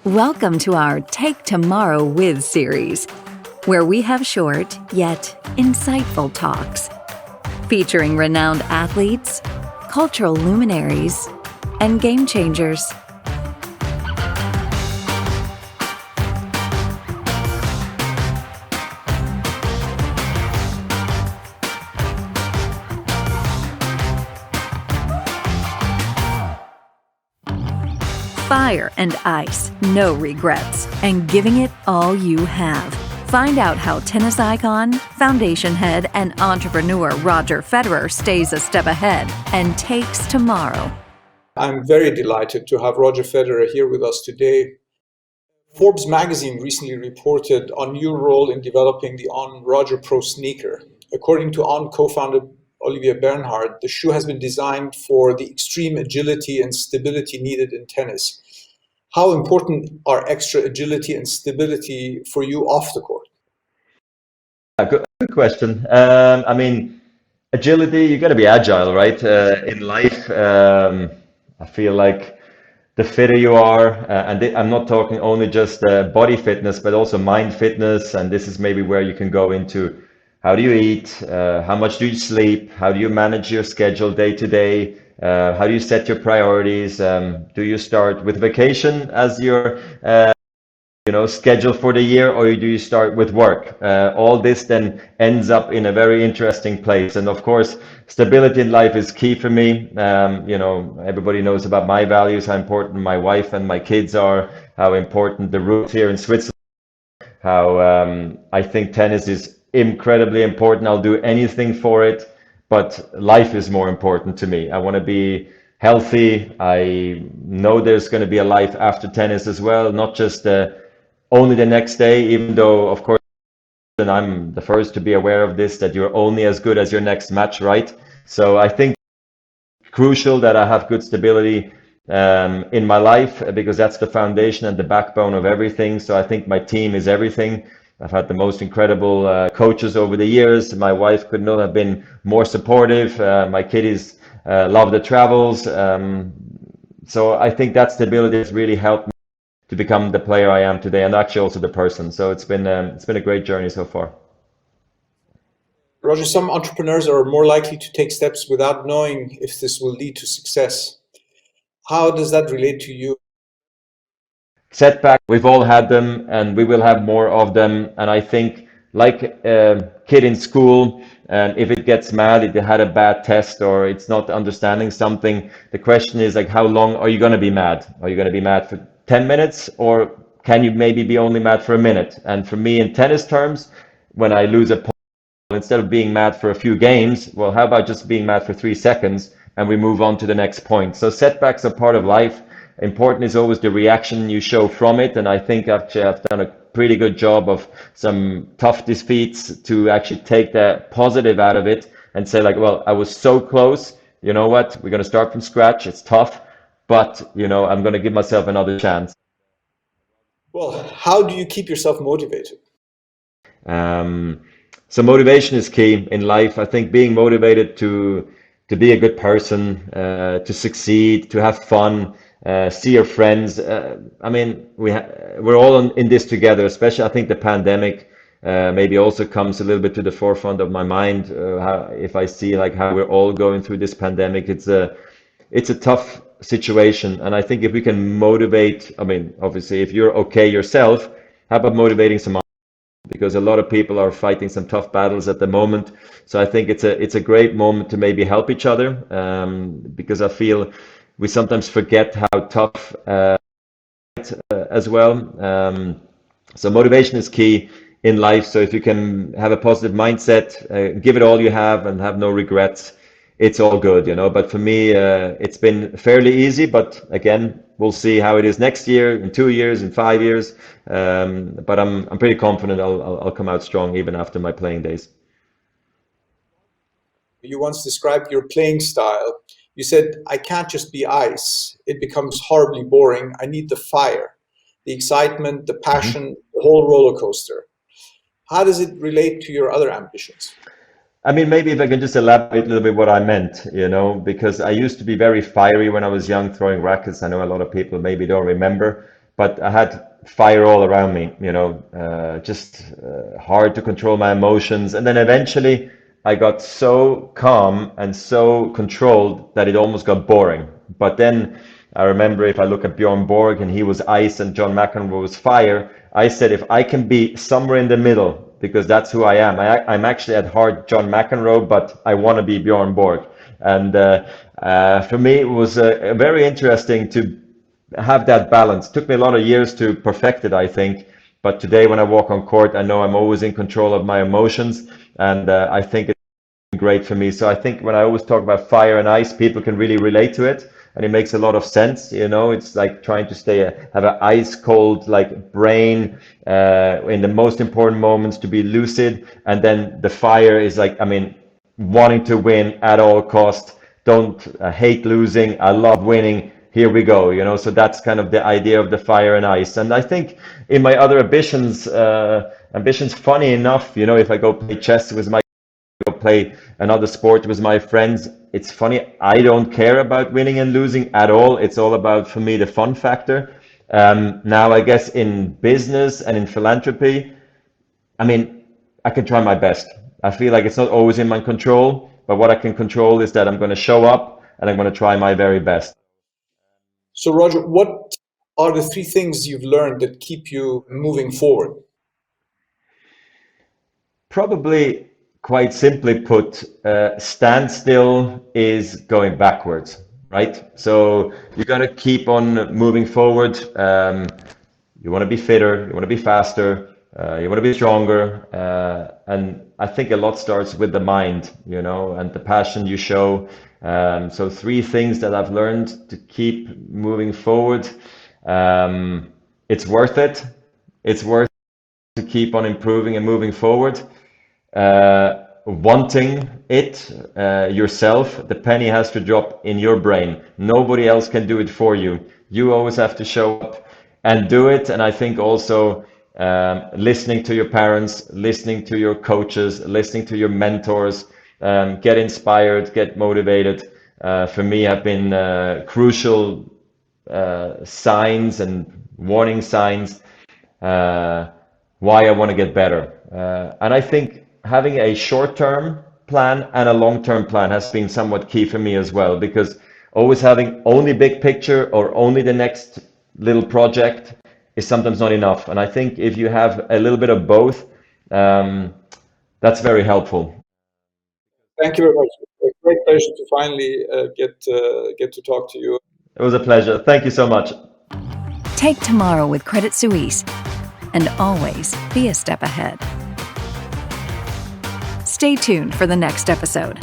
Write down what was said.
Welcome to our Take Tomorrow With series, where we have short yet insightful talks featuring renowned athletes, cultural luminaries, and game changers. Fire and ice, no regrets, and giving it all you have. Find out how tennis icon, foundation head, and entrepreneur Roger Federer stays a step ahead and takes tomorrow. I'm very delighted to have Roger Federer here with us today. Forbes magazine recently reported on your role in developing the On Roger Pro sneaker. According to On co-founder Olivier Bernhard, the shoe has been designed for the extreme agility and stability needed in tennis. How important are extra agility and stability for you off the court? Good question. Agility, you got to be agile, right? In life, I feel like the fitter you are, I'm not talking only just body fitness, but also mind fitness. And this is maybe where you can go into how do you eat, how much do you sleep, how do you manage your schedule day to day, how do you set your priorities, do you start with vacation as your schedule for the year, or do you start with work? All this then ends up in a very interesting place. And of course, stability in life is key for me. Everybody knows about my values, how important my wife and my kids are, how important the roots here in Switzerland, how I think tennis is incredibly important. I'll do anything for it, but life is more important to me. I want to be healthy. I know there's going to be a life after tennis as well, not just only the next day, even though, of course, and I'm the first to be aware of this, that you're only as good as your next match, right? So I think crucial that I have good stability in my life, because that's the foundation and the backbone of everything. So I think my team is everything. I've had the most incredible coaches over the years. My wife could not have been more supportive. My kiddies love the travels. So I think that stability has really helped me to become the player I am today, and actually also the person. So it's been a great journey so far. Roger, some entrepreneurs are more likely to take steps without knowing if this will lead to success. How does that relate to you? Setback, we've all had them, and we will have more of them. And I think, like a kid in school, if it gets mad, it had a bad test, or it's not understanding something, the question is like, how long are you going to be mad? Are you going to be mad for 10 minutes, or can you maybe be only mad for a minute? And for me, in tennis terms, when I lose a point, instead of being mad for a few games, well, how about just being mad for 3 seconds and we move on to the next point? So setbacks are part of life. Important is always the reaction you show from it. And I think actually I've done a pretty good job of some tough defeats to actually take the positive out of it and say like, well, I was so close. You know what? We're going to start from scratch. It's tough, but I'm going to give myself another chance. Well, how do you keep yourself motivated? So motivation is key in life. I think being motivated to be a good person, to succeed, to have fun, see your friends. We're all in this together. Especially, I think the pandemic maybe also comes a little bit to the forefront of my mind. If I see like how we're all going through this pandemic, it's a tough situation. And I think if we can motivate, obviously, if you're okay yourself, how about motivating some others? Because a lot of people are fighting some tough battles at the moment. So I think it's a great moment to maybe help each other, because I feel we sometimes forget how tough as well. So motivation is key in life. So if you can have a positive mindset, give it all you have and have no regrets, it's all good, But for me, it's been fairly easy. But again, we'll see how it is next year, in 2 years, in 5 years. But I'm pretty confident I'll come out strong even after my playing days. You once described your playing style. You said, I can't just be ice. It becomes horribly boring. I need the fire, the excitement, the passion, the whole roller coaster. How does it relate to your other ambitions? Maybe if I can just elaborate a little bit what I meant, because I used to be very fiery when I was young throwing rackets. I know a lot of people maybe don't remember, but I had fire all around me, just hard to control my emotions. And then eventually I got so calm and so controlled that it almost got boring. But then I remember, if I look at Bjorn Borg and he was ice and John McEnroe was fire, I said, if I can be somewhere in the middle, because that's who I am. I'm actually at heart John McEnroe, but I want to be Bjorn Borg. And for me, it was very interesting to have that balance. It took me a lot of years to perfect it, I think. But today, when I walk on court, I know I'm always in control of my emotions, and I think it's great for me. So I think when I always talk about fire and ice, people can really relate to it, and it makes a lot of sense. It's like trying to have an ice cold like brain in the most important moments, to be lucid, and then the fire is like, wanting to win at all cost. Don't hate losing. I love winning. Here we go. So that's kind of the idea of the fire and ice. And I think in my other ambitions, funny enough, if I go play chess with go play another sport with my friends, it's funny, I don't care about winning and losing at all. It's all about, for me, the fun factor. Now, I guess in business and in philanthropy, I can try my best. I feel like it's not always in my control, but what I can control is that I'm going to show up and I'm going to try my very best. So, Roger, what are the 3 things you've learned that keep you moving forward? Probably, quite simply put, standstill is going backwards, right? So you got to keep on moving forward. You want to be fitter, you want to be faster, you want to be stronger. And I think a lot starts with the mind, and the passion you show. So 3 things that I've learned to keep moving forward. It's worth it. It's worth to keep on improving and moving forward. Wanting it yourself, the penny has to drop in your brain. Nobody else can do it for you. You always have to show up and do it. And I think also listening to your parents, listening to your coaches, listening to your mentors, get inspired, get motivated. For me, have been crucial signs and warning signs why I want to get better. And I think having a short-term plan and a long-term plan has been somewhat key for me as well, because always having only big picture or only the next little project is sometimes not enough. And I think if you have a little bit of both, that's very helpful. Thank you very much. It's a great pleasure to finally get to talk to you. It was a pleasure. Thank you so much. Take tomorrow with Credit Suisse, and always be a step ahead. Stay tuned for the next episode.